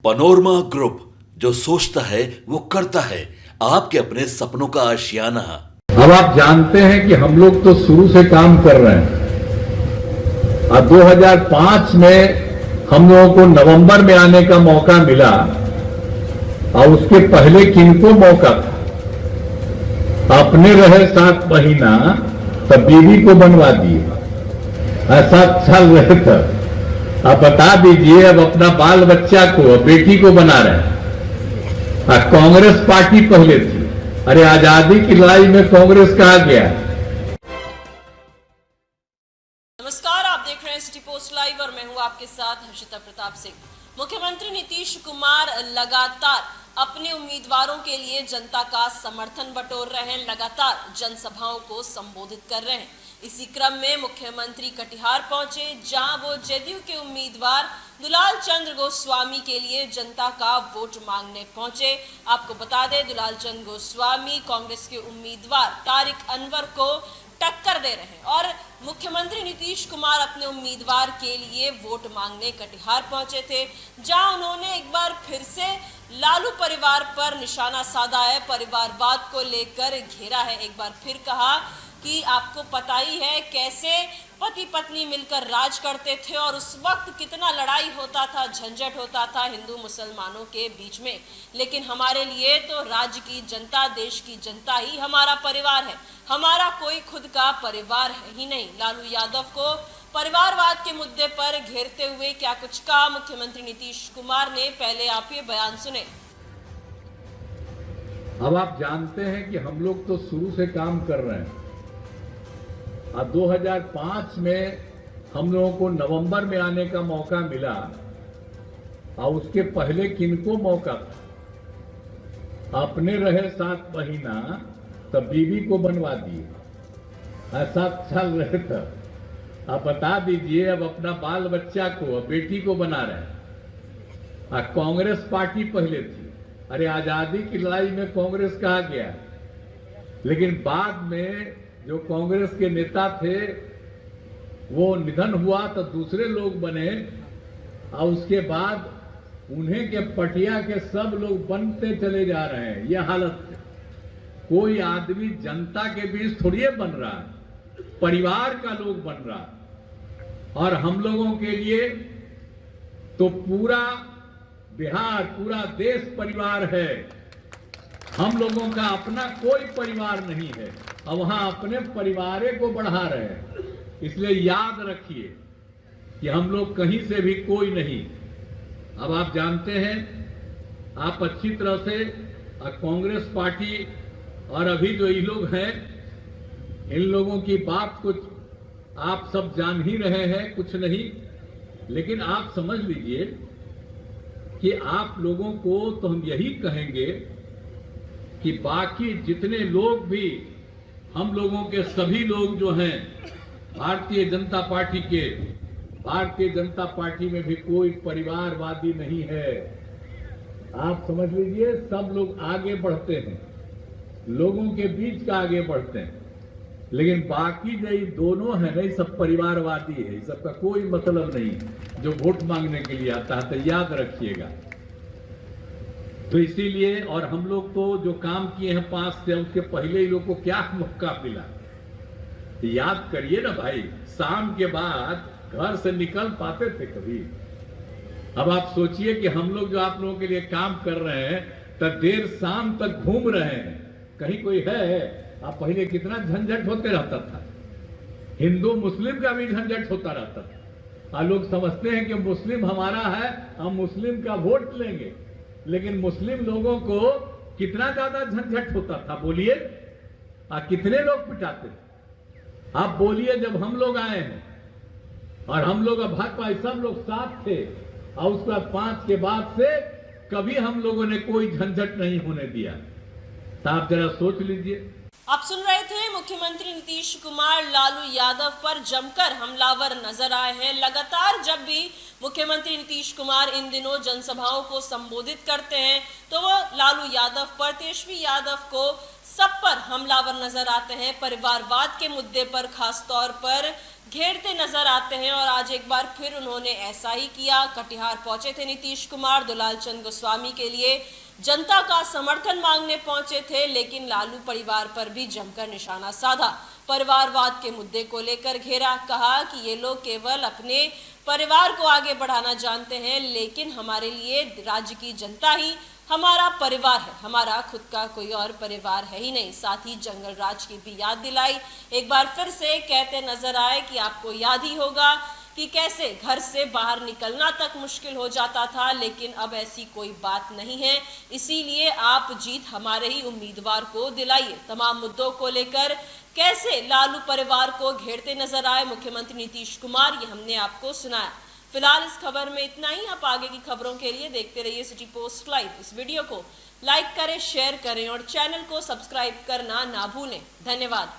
Panorama group, जो सोचता है वो करता है। आपके अपने सपनों का आशियाना। अब आप जानते हैं कि हम लोग तो शुरू से काम कर रहे हैं। अब 2005 में हम लोगों को नवंबर में आने का मौका मिला और उसके पहले किनको मौका था? अपने रहे 7 महीना तब बीवी को बनवा दिए। 7 साल रहे थे। अब बता दीजिए, अब अपना बाल बच्चा को, बेटी को बना रहे हैं। कांग्रेस पार्टी पहले थी। अरे आजादी की लड़ाई में कांग्रेस कहा गया। नमस्कार, आप देख रहे हैं सिटी पोस्ट लाइव और मैं हूं आपके साथ हर्षिता प्रताप सिंह। मुख्यमंत्री नीतीश कुमार लगातार अपने उम्मीदवारों के लिए जनता का समर्थन बटोर रहे हैं, लगातार जनसभाओं को संबोधित कर रहे हैं। इसी क्रम में मुख्यमंत्री कटिहार पहुंचे, जहां वो जदयू के उम्मीदवार दुलाल चंद्र गोस्वामी के लिए जनता का वोट मांगने पहुंचे। आपको बता दें, दुलाल चंद्र गोस्वामी कांग्रेस के उम्मीदवार तारिक अनवर को टक्कर दे रहे हैं और मुख्यमंत्री नीतीश कुमार अपने उम्मीदवार के लिए वोट मांगने कटिहार पहुंचे थे, जहां उन्होंने एक बार फिर से लालू परिवार पर निशाना साधा है, परिवारवाद को लेकर घेरा है। एक बार फिर कहा कि आपको पता ही है कैसे पति पत्नी मिलकर राज करते थे और उस वक्त कितना लड़ाई होता था, झंझट होता था हिंदू मुसलमानों के बीच में। लेकिन हमारे लिए तो राज्य की जनता, देश की जनता ही हमारा परिवार है, हमारा कोई खुद का परिवार है ही नहीं। लालू यादव को परिवारवाद के मुद्दे पर घेरते हुए क्या कुछ कहा मुख्यमंत्री नीतीश कुमार ने, पहले आप ये बयान सुने। अब आप जानते हैं कि हम लोग तो शुरू से काम कर रहे हैं। अब 2005 में हम लोगों को नवंबर में आने का मौका मिला और उसके पहले किनको मौका था? अपने रहे 7 महीना तब बीवी को बनवा दिए। 7 साल रहे थे। अब बता दीजिए, अब अपना बाल बच्चा को, बेटी को बना रहे हैं। कांग्रेस पार्टी पहले थी। अरे आजादी की लड़ाई में कांग्रेस कहा गया। लेकिन बाद में जो कांग्रेस के नेता थे वो निधन हुआ तो दूसरे लोग बने और उसके बाद उन्हें के पटिया के सब लोग बनते चले जा रहे हैं। यह हालत है। कोई आदमी जनता के बीच थोड़ी बन रहा है, परिवार का लोग बन रहा है। और हम लोगों के लिए तो पूरा बिहार, पूरा देश परिवार है। हम लोगों का अपना कोई परिवार नहीं है और वहां अपने परिवार को बढ़ा रहे हैं। इसलिए याद रखिए कि हम लोग कहीं से भी कोई नहीं। अब आप जानते हैं, आप अच्छी तरह से कांग्रेस पार्टी और अभी जो ये लोग हैं, इन लोगों की बात कुछ आप सब जान ही रहे हैं, कुछ नहीं। लेकिन आप समझ लीजिए कि आप लोगों को तो हम यही कहेंगे कि बाकी जितने लोग भी, हम लोगों के सभी लोग जो हैं भारतीय जनता पार्टी के, भारतीय जनता पार्टी में भी कोई परिवारवादी नहीं है। आप समझ लीजिए, सब लोग आगे बढ़ते हैं, लोगों के बीच का आगे बढ़ते हैं। लेकिन बाकी जो ये दोनों है ना, सब परिवारवादी है। इस सबका कोई मतलब नहीं जो वोट मांगने के लिए आता है, तो याद रखिएगा। तो इसीलिए, और हम लोग तो जो काम किए हैं 5 से, उसके पहले ही लोग को क्या मौका मिला? याद करिए ना भाई, शाम के बाद घर से निकल पाते थे कभी? अब आप सोचिए कि हम लोग जो आप लोगों के लिए काम कर रहे हैं तो देर शाम तक घूम रहे हैं, कहीं कोई है? आप पहले कितना झंझट होते रहता था, हिंदू मुस्लिम का भी झंझट होता रहता था। और लोग समझते हैं कि मुस्लिम हमारा है, हम मुस्लिम का वोट लेंगे। लेकिन मुस्लिम लोगों को कितना ज्यादा झंझट होता था, बोलिए। कितने लोग पिटाते थे? आप बोलिए, जब हम लोग आए हैं और हम लोग भाजपा सब लोग साथ थे, और उसके बाद 5 के बाद से कभी हम लोगों ने कोई झंझट नहीं होने दिया। तो आप जरा सोच लीजिए। आप सुन रहे थे मुख्यमंत्री नीतीश कुमार लालू यादव पर जमकर हमलावर नजर आए हैं। लगातार जब भी मुख्यमंत्री नीतीश कुमार इन दिनों जनसभाओं को संबोधित करते हैं तो वो लालू यादव पर, तेजस्वी यादव को, सब पर हमलावर नजर आते हैं। परिवारवाद के मुद्दे पर खास तौर पर घेरते नजर आते हैं और आज एक बार फिर उन्होंने ऐसा ही किया। कटिहार पहुंचे थे नीतीश कुमार, दुलाल चंद गोस्वामी के लिए जनता का समर्थन मांगने पहुंचे थे, लेकिन लालू परिवार पर भी जमकर निशाना साधा। परिवारवाद के मुद्दे को लेकर घेरा, कहा कि ये लोग केवल अपने परिवार को आगे बढ़ाना जानते हैं, लेकिन हमारे लिए राज्य की जनता ही हमारा परिवार है, हमारा खुद का कोई और परिवार है ही नहीं। साथ ही जंगल राज की भी याद दिलाई। एक बार फिर से कहते नजर आए कि आपको याद ही होगा कि कैसे घर से बाहर निकलना तक मुश्किल हो जाता था, लेकिन अब ऐसी कोई बात नहीं है। इसीलिए आप जीत हमारे ही उम्मीदवार को दिलाइए। तमाम मुद्दों को लेकर कैसे लालू परिवार को घेरते नजर आए मुख्यमंत्री नीतीश कुमार, ये हमने आपको सुनाया। फिलहाल इस खबर में इतना ही। आप आगे की खबरों के लिए देखते रहिए सिटी पोस्ट लाइव। इस वीडियो को लाइक करें, शेयर करें और चैनल को सब्सक्राइब करना ना भूलें। धन्यवाद।